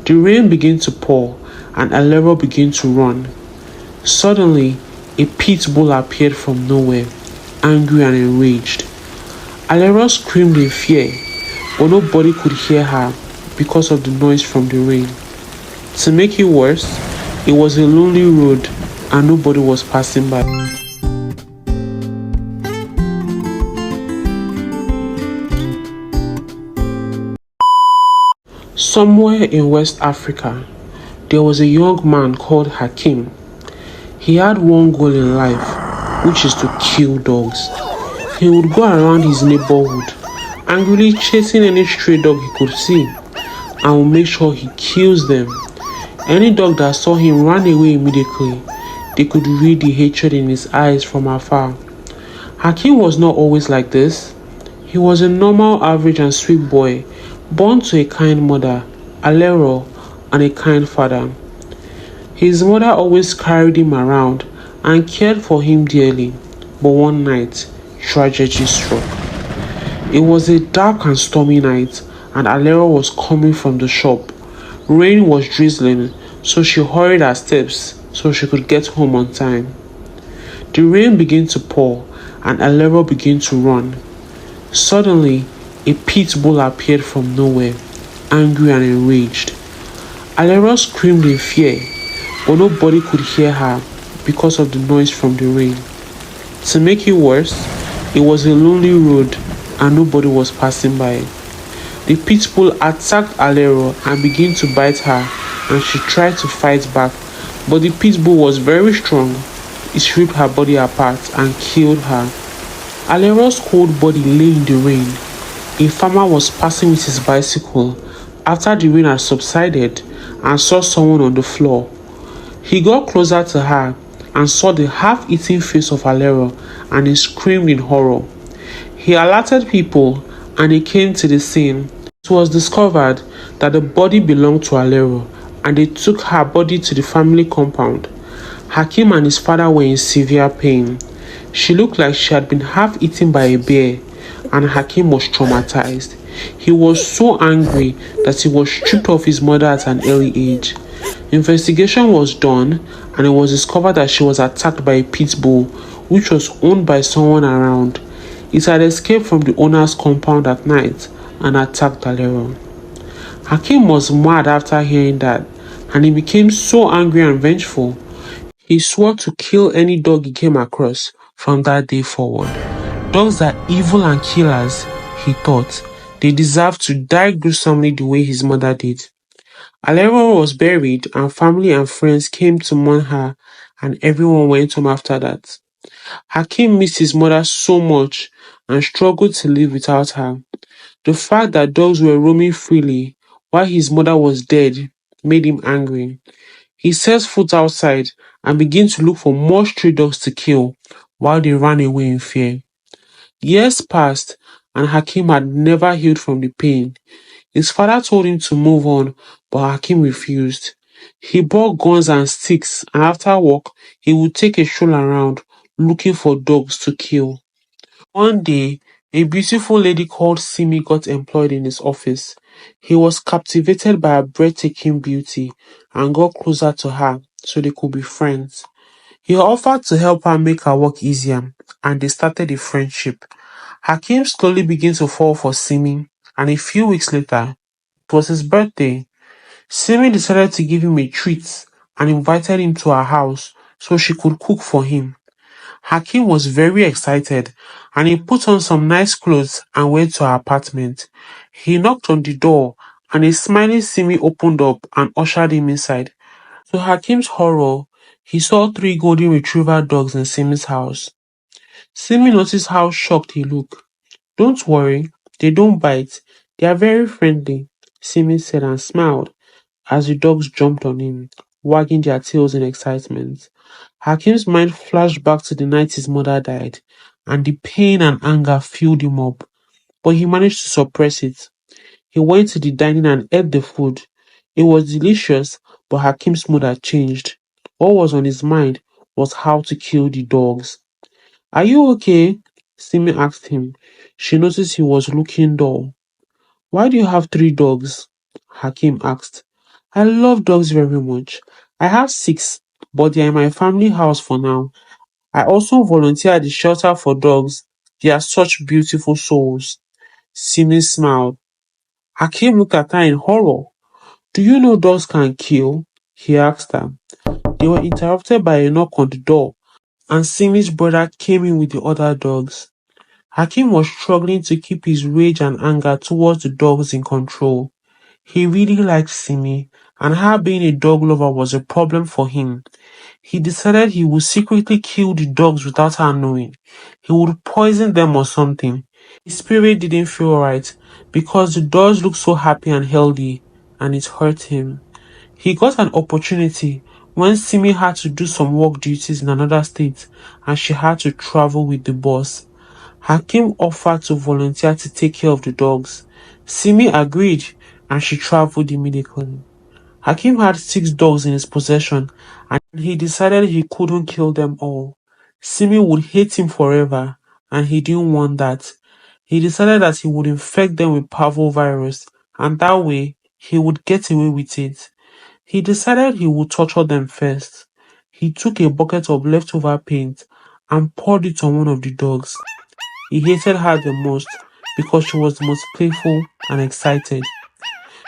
The rain began to pour, and Alero began to run. Suddenly, a pit bull appeared from nowhere, angry and enraged. Alero screamed in fear, but nobody could hear her because of the noise from the rain. To make it worse, it was a lonely road and nobody was passing by. Somewhere in West Africa, there was a young man called Hakeem. He had one goal in life, which is to kill dogs. He would go around his neighborhood, angrily chasing any stray dog he could see, and would make sure he kills them. Any dog that saw him ran away immediately. They could read the hatred in his eyes from afar. Hakeem was not always like this. He was a normal, average, and sweet boy, born to a kind mother, Alero, and a kind father. His mother always carried him around and cared for him dearly, but one night, tragedy struck. It was a dark and stormy night, and Alero was coming from the shop. Rain was drizzling, so she hurried her steps so she could get home on time. The rain began to pour, and Alero began to run. Suddenly, a pit bull appeared from nowhere, angry and enraged. Alero screamed in fear, but nobody could hear her because of the noise from the rain. To make it worse, it was a lonely road and nobody was passing by. The pit bull attacked Alero and began to bite her, and she tried to fight back, but the pit bull was very strong. It ripped her body apart and killed her. Alero's cold body lay in the rain. A farmer was passing with his bicycle after the rain had subsided and saw someone on the floor. He got closer to her and saw the half-eaten face of Alero, and he screamed in horror. He alerted people and they came to the scene. It was discovered that the body belonged to Alero, and they took her body to the family compound. Hakeem and his father were in severe pain. She looked like she had been half eaten by a bear, and Hakeem was traumatized. He was so angry that he was stripped of his mother at an early age. Investigation was done, and it was discovered that she was attacked by a pit bull, which was owned by someone around. It had escaped from the owner's compound at night and attacked Alero. Hakeem was mad after hearing that, and he became so angry and vengeful. He swore to kill any dog he came across from that day forward. Dogs are evil and killers, he thought. They deserve to die gruesomely the way his mother did. Alero was buried, and family and friends came to mourn her, and everyone went home after that. Hakeem missed his mother so much and struggled to live without her. The fact that dogs were roaming freely while his mother was dead made him angry. He set foot outside and began to look for more stray dogs to kill while they ran away in fear. Years passed, and Hakeem had never healed from the pain. His father told him to move on, but Hakeem refused. He bought guns and sticks, and after work, he would take a stroll around looking for dogs to kill. One day, a beautiful lady called Simi got employed in his office. He was captivated by her breathtaking beauty and got closer to her so they could be friends. He offered to help her make her work easier, and they started a friendship. Hakeem slowly began to fall for Simi, and a few weeks later, it was his birthday. Simi decided to give him a treat and invited him to her house so she could cook for him. Hakeem was very excited, and he put on some nice clothes and went to her apartment. He knocked on the door, and a smiling Simi opened up and ushered him inside. To Hakeem's horror, he saw three golden retriever dogs in Simi's house. Simi noticed how shocked he looked. "Don't worry, they don't bite. They are very friendly," Simi said and smiled as the dogs jumped on him, wagging their tails in excitement. Hakim's mind flashed back to the night his mother died, and the pain and anger filled him up, but he managed to suppress it. He went to the dining and ate the food. It was delicious, but Hakim's mood had changed. What was on his mind was how to kill the dogs. "Are you okay?" Simi asked him. She noticed he was looking dull. "Why do you have three dogs?" Hakim asked. I love dogs very much. I have six, but they are in my family house for now. I also volunteer at the shelter for dogs. They are such beautiful souls. Simi smiled. Hakim looked at her in horror. Do you know dogs can kill? He asked her. They were interrupted by a knock on the door, and Simi's brother came in with the other dogs. Hakim was struggling to keep his rage and anger towards the dogs in control. He really liked Simi, and her being a dog lover was a problem for him. He decided he would secretly kill the dogs without her knowing. He would poison them or something. His spirit didn't feel right because the dogs looked so happy and healthy, and it hurt him. He got an opportunity when Simi had to do some work duties in another state and she had to travel with the boss. Hakim offered to volunteer to take care of the dogs. Simi agreed and she traveled immediately. Hakim had six dogs in his possession and he decided he couldn't kill them all. Simi would hate him forever and he didn't want that. He decided that he would infect them with parvovirus and that way he would get away with it. He decided he would torture them first. He took a bucket of leftover paint and poured it on one of the dogs. He hated her the most because she was the most playful and excited.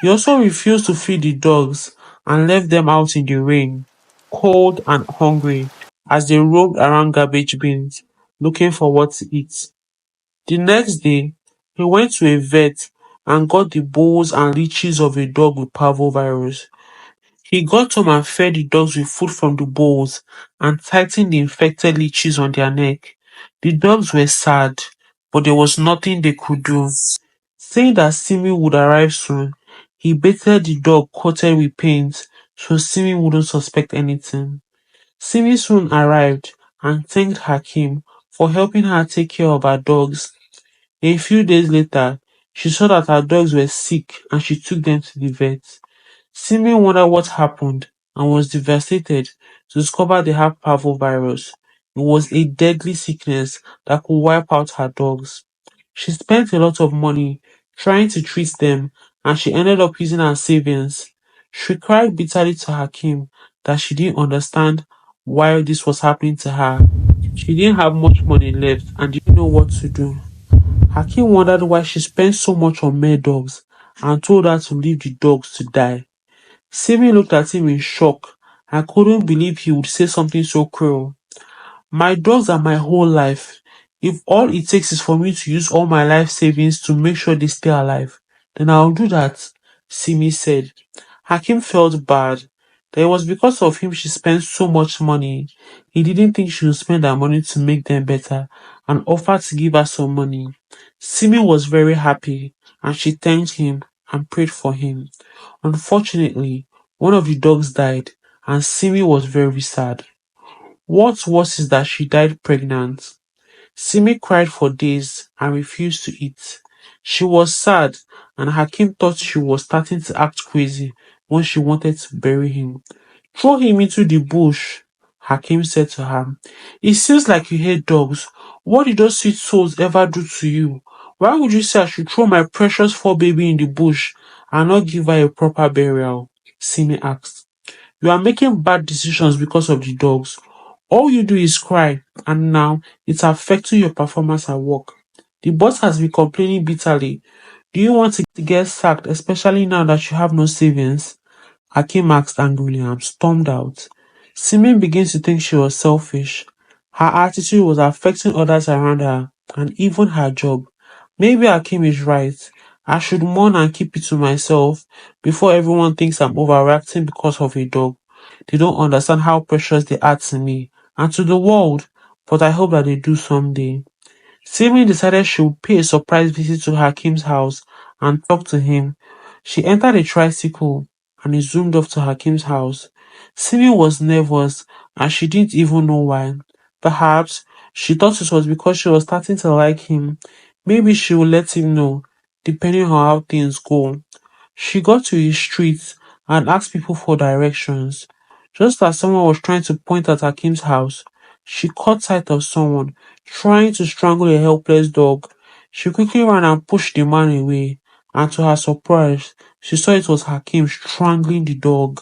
He also refused to feed the dogs and left them out in the rain, cold and hungry, as they roamed around garbage bins looking for what to eat. The next day, he went to a vet and got the bones and leeches of a dog with parvovirus. He got home and fed the dogs with food from the bowls and tightened the infected leeches on their neck. The dogs were sad, but there was nothing they could do. Saying that Simi would arrive soon, he baited the dog coated with paint so Simi wouldn't suspect anything. Simi soon arrived and thanked Hakim for helping her take care of her dogs. A few days later, she saw that her dogs were sick and she took them to the vet. Simi wondered what happened and was devastated to discover they had parvovirus. It was a deadly sickness that could wipe out her dogs. She spent a lot of money trying to treat them and she ended up using her savings. She cried bitterly to Hakim that she didn't understand why this was happening to her. She didn't have much money left and didn't know what to do. Hakim wondered why she spent so much on mere dogs and told her to leave the dogs to die. Simi looked at him in shock and couldn't believe he would say something so cruel. My dogs are my whole life. If all it takes is for me to use all my life savings to make sure they stay alive, then I'll do that, Simi said. Hakim felt bad. That it was because of him she spent so much money. He didn't think she would spend her money to make them better and offered to give her some money. Simi was very happy and she thanked him and prayed for him. Unfortunately, one of the dogs died and Simi was very sad. What's worse is that she died pregnant. Simi cried for days and refused to eat. She was sad and Hakim thought she was starting to act crazy when she wanted to bury him. Throw him into the bush, Hakim said to her. It seems like you hate dogs. What did those sweet souls ever do to you? Why would you say I should throw my precious fur baby in the bush and not give her a proper burial? Simi asked. You are making bad decisions because of the dogs. All you do is cry, and now it's affecting your performance at work. The boss has been complaining bitterly. Do you want to get sacked, especially now that you have no savings? Hakim asked angrily and stormed out. Simin begins to think she was selfish. Her attitude was affecting others around her, and even her job. Maybe Hakim is right. I should mourn and keep it to myself before everyone thinks I'm overreacting because of a dog. They don't understand how precious they are to me and to the world, but I hope that they do someday. Simi decided she would pay a surprise visit to Hakim's house and talk to him. She entered a tricycle and he zoomed off to Hakim's house. Simi was nervous and she didn't even know why. Perhaps she thought it was because she was starting to like him. Maybe she would let him know, depending on how things go. She got to his street and asked people for directions. Just as someone was trying to point at Hakim's house, she caught sight of someone trying to strangle a helpless dog. She quickly ran and pushed the man away, and to her surprise, she saw it was Hakeem strangling the dog.